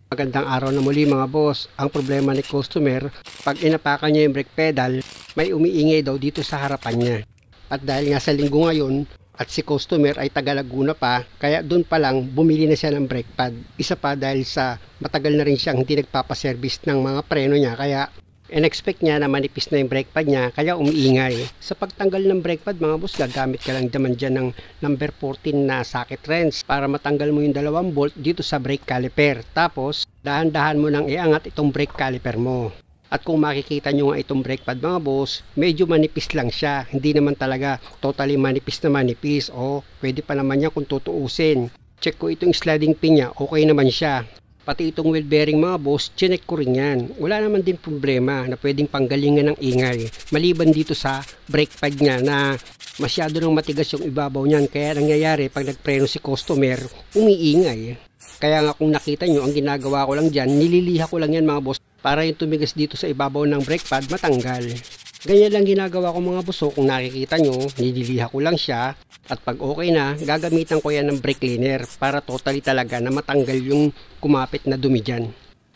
Magandang araw na muli mga boss. Ang problema ni customer, pag inapakan niya yung brake pedal, may umiingay daw dito sa harapan niya. At dahil nga sa linggo ngayon, at si customer ay taga Laguna pa, kaya doon pa lang bumili na siya ng brake pad. Isa pa dahil sa matagal na rin siyang hindi nagpapaservice ng mga preno niya, kaya in-expect niya na manipis na yung brake pad niya, kaya umiingay. Sa pagtanggal ng brake pad mga boss, gagamit ka lang naman dyan ng number 14 na socket wrench para matanggal mo yung 2 bolt dito sa brake caliper. Tapos, dahan-dahan mo nang iangat itong brake caliper mo. At kung makikita nyo nga itong brake pad mga boss, medyo manipis lang siya. Hindi naman talaga totally manipis na manipis. O, pwede pa naman yan kung tutuusin. Check ko itong sliding pin niya, okay naman siya. Pati itong wheel bearing mga boss, chinek ko rin yan. Wala naman din problema na pwedeng panggalingan ng ingay. Maliban dito sa brake pad niya na masyado nang matigas yung ibabaw niyan. Kaya nangyayari pag nagpreno si customer, umiingay. Kaya nga kung nakita nyo, ang ginagawa ko lang dyan, nililiha ko lang yan mga boss para yung tumigas dito sa ibabaw ng brake pad matanggal. Ganyan lang ginagawa ko mga boss. Kung nakikita nyo, nililiha ko lang siya. At pag okay na, gagamitan ko yan ng brake cleaner para totally talaga na matanggal yung kumapit na dumi dyan.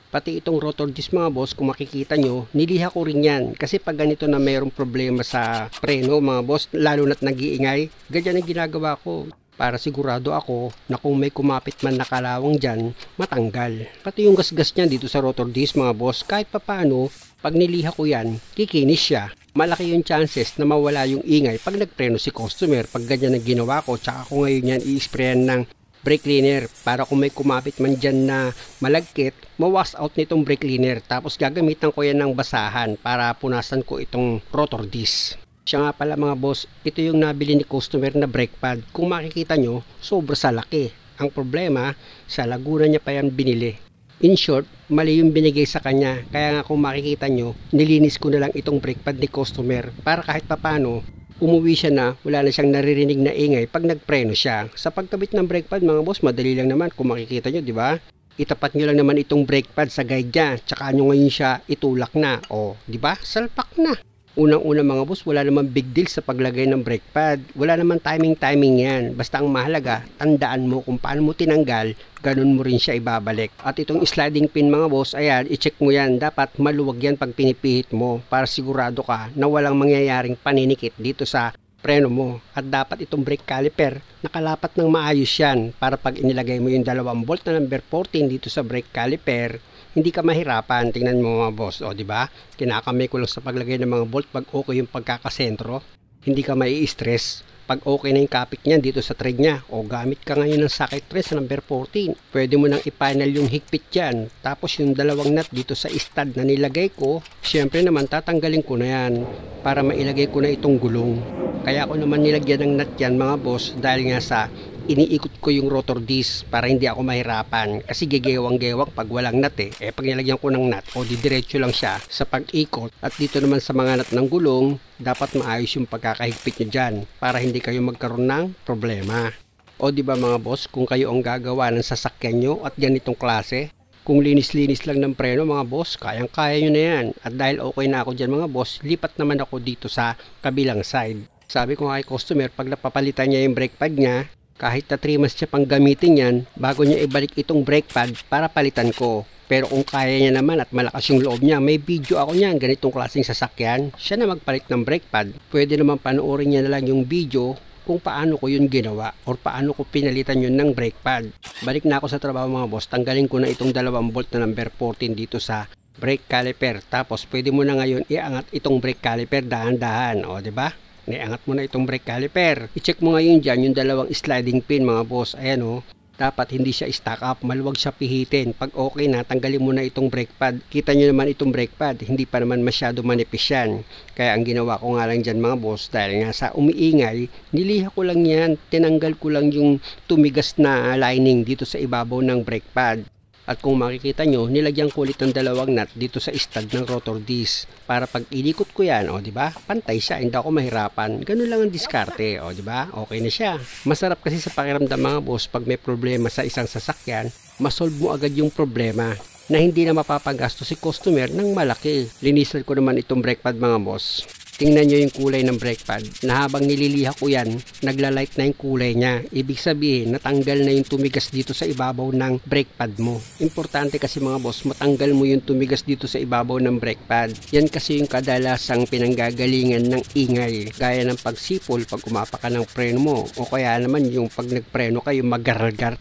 Pati itong rotor disc mga boss, kung makikita nyo, niliha ko rin yan. Kasi pag ganito na mayroong problema sa preno mga boss, lalo na't nag-iingay, ganyan ang ginagawa ko. Para sigurado ako na kung may kumapit man na kalawang dyan, matanggal. Pati yung gasgas niyan dito sa rotor disc mga boss, kahit papaano, pag niliha ko yan, kikinis siya. Malaki yung chances na mawala yung ingay pag nagpreno si customer. Pag ganyan ang ginawa ko, tsaka ako ngayon yan i-sprayan ng brake cleaner para kung may kumapit man dyan na malagkit, mawash out nitong brake cleaner. Tapos gagamitan ko yan ng basahan para punasan ko itong rotor disc. Siya nga pala mga boss, ito yung nabili ni customer na brake pad. Kung makikita nyo, sobra sa laki. Ang problema, sa Laguna niya pa yan binili. In short, mali yung binigay sa kanya. Kaya nga kung makikita nyo, nilinis ko na lang itong brake pad ni customer para kahit papano, umuwi siya na wala na siyang naririnig na ingay pag nagpreno siya. Sa pagkabit ng brake pad mga boss, madali lang naman kung makikita nyo, di ba? Itapat nyo lang naman itong brake pad sa guide niya, tsaka nyo ngayon siya itulak na. O, di ba? Salpak na. Unang-una mga boss, wala naman big deal sa paglagay ng brake pad. Wala naman timing yan. Basta ang mahalaga, tandaan mo kung paano mo tinanggal, ganun mo rin siya ibabalik. At itong sliding pin mga boss, ayan, i-check mo yan. Dapat maluwag yan pag pinipihit mo para sigurado ka na walang mangyayaring paninikit dito sa preno mo. At dapat itong brake caliper, nakalapat ng maayos yan para pag inilagay mo yung 2 bolt na number 14 dito sa brake caliper, hindi ka mahirapan. Tingnan mo mga boss, o di ba? Kinakamay ko lang sa paglagay ng mga bolt pag okay yung pagkakasentro. Hindi ka mai-stress. Pag okay na yung kapit niyan dito sa thread niya, o gamit ka ngayon ng socket wrench sa number 14. Pwede mo nang i-final yung higpit dyan. Tapos yung 2 nut dito sa stud na nilagay ko, syempre naman tatanggalin ko na yan para mailagay ko na itong gulong. Kaya ako naman nilagyan ng nut yan mga boss dahil nga sa iniikot ko yung rotor disc para hindi ako mahirapan kasi gegewang-gewang pag walang nut pag nilagyan ko ng nut o didiretso lang siya sa pag-ikot. At dito naman sa mga nut ng gulong, dapat maayos yung pagkakahigpit nyo dyan para hindi kayo magkaroon ng problema. O di ba mga boss, kung kayo ang gagawa ng sasakyan nyo at ganitong klase, kung linis-linis lang ng preno mga boss, kayang-kaya nyo na yan. At dahil okay na ako dyan mga boss, lipat naman ako dito sa kabilang side. Sabi ko nga kay customer, pag napapalitan niya yung brake pad niya, kahit na 3 months siya pang gamitin yan, bago niya ibalik itong brake pad para palitan ko. Pero kung kaya niya naman at malakas yung loob niya, may video ako niyan, ganitong klaseng sasakyan, siya na magpalit ng brake pad. Pwede naman panoorin niya na lang yung video kung paano ko yun ginawa or paano ko pinalitan yun ng brake pad. Balik na ako sa trabaho mga boss, tanggalin ko na itong 2 bolt na number 14 dito sa brake caliper. Tapos pwede mo na ngayon iangat itong brake caliper dahan-dahan, o di ba? Naiangat mo na itong brake caliper. I-check mo ngayon dyan yung 2 sliding pin mga boss. Ayan o. Dapat hindi siya stack up. Maluwag siya pihitin. Pag okay na, tanggalin mo na itong brake pad. Kita nyo naman itong brake pad. Hindi pa naman masyado manipis yan. Kaya ang ginawa ko nga lang dyan mga boss, dahil nga sa umiingay, niliha ko lang yan. Tinanggal ko lang yung tumigas na lining dito sa ibabaw ng brake pad. At kung makikita nyo, nilagyan ko ulit ng 2 nut dito sa stud ng rotor disc para pag ilikot ko yan, o di ba? Pantay siya, hindi ako mahirapan. Ganun lang ang diskarte, o di ba? Okay na siya. Masarap kasi sa pakiramdam mga boss pag may problema sa isang sasakyan, masolve mo agad yung problema na hindi na mapapagasto si customer ng malaki. Linisan ko naman itong brake pad mga boss. Tingnan nyo yung kulay ng brake pad na habang nililiha ko yan, nagla-light na yung kulay niya. Ibig sabihin, natanggal na yung tumigas dito sa ibabaw ng brake pad mo. Importante kasi mga boss, matanggal mo yung tumigas dito sa ibabaw ng brake pad. Yan kasi yung kadalasang pinanggagalingan ng ingay. Gaya ng pagsipol pag umapa ka ng preno mo. O kaya naman yung pag nagpreno kayo magargar,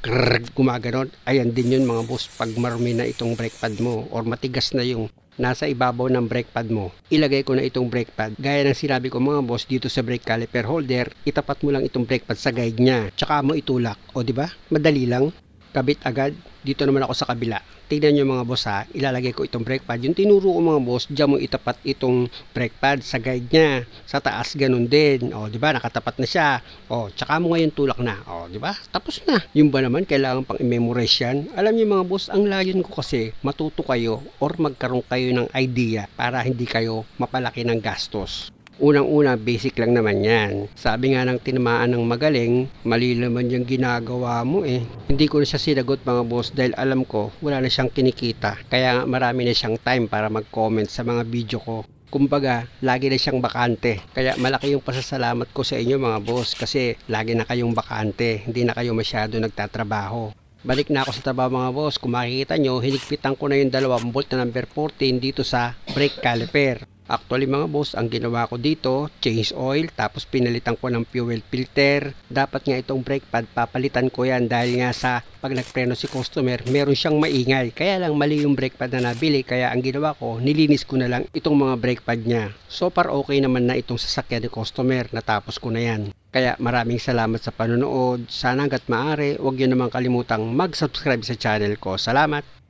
gumaganon. Ayan din yun mga boss pag marumi na itong brake pad mo or matigas na yung nasa ibabaw ng brake pad mo. Ilagay ko na itong brake pad. Gaya ng sinabi ko mga boss, dito sa brake caliper holder, itapat mo lang itong brake pad sa guide niya. Tsaka mo itulak. O di ba? Madali lang. Kabit agad. Dito naman ako sa kabila. Tignan nyo mga boss ha, ilalagay ko itong brake pad. Yung tinuro ko mga boss, diyan mo itapat itong brake pad sa guide niya. Sa taas ganun din. O, di ba? Nakatapat na siya. O, tsaka mo ngayon tulak na. O, di ba? Tapos na. Yung ba naman, kailangan pang i-memorize yan? Alam niyo mga boss, ang layon ko kasi, matuto kayo or magkaroon kayo ng idea para hindi kayo mapalaki ng gastos. Unang-una, basic lang naman yan. Sabi nga ng tinamaan ng magaling, mali naman yung ginagawa mo eh. Hindi ko na siya sinagot mga boss dahil alam ko wala na siyang kinikita. Kaya nga marami na siyang time para mag-comment sa mga video ko. Kumbaga, lagi na siyang bakante. Kaya malaki yung pasasalamat ko sa inyo mga boss kasi lagi na kayong bakante. Hindi na kayo masyado nagtatrabaho. Balik na ako sa trabaho mga boss. Kung makikita nyo, hinigpitan ko na yung 2 bolt na number 14 dito sa brake caliper. Actually mga boss, ang ginawa ko dito, change oil, tapos pinalitan ko ng fuel filter. Dapat nga itong brake pad, papalitan ko yan dahil nga sa pag nagpreno si customer, meron siyang maingay. Kaya lang mali yung brake pad na nabili, kaya ang ginawa ko, nilinis ko na lang itong mga brake pad niya. So far okay naman na itong sasakyan ni customer, natapos ko na yan. Kaya maraming salamat sa panonood. Sana hanggat maaari, huwag nyo naman kalimutang mag-subscribe sa channel ko. Salamat!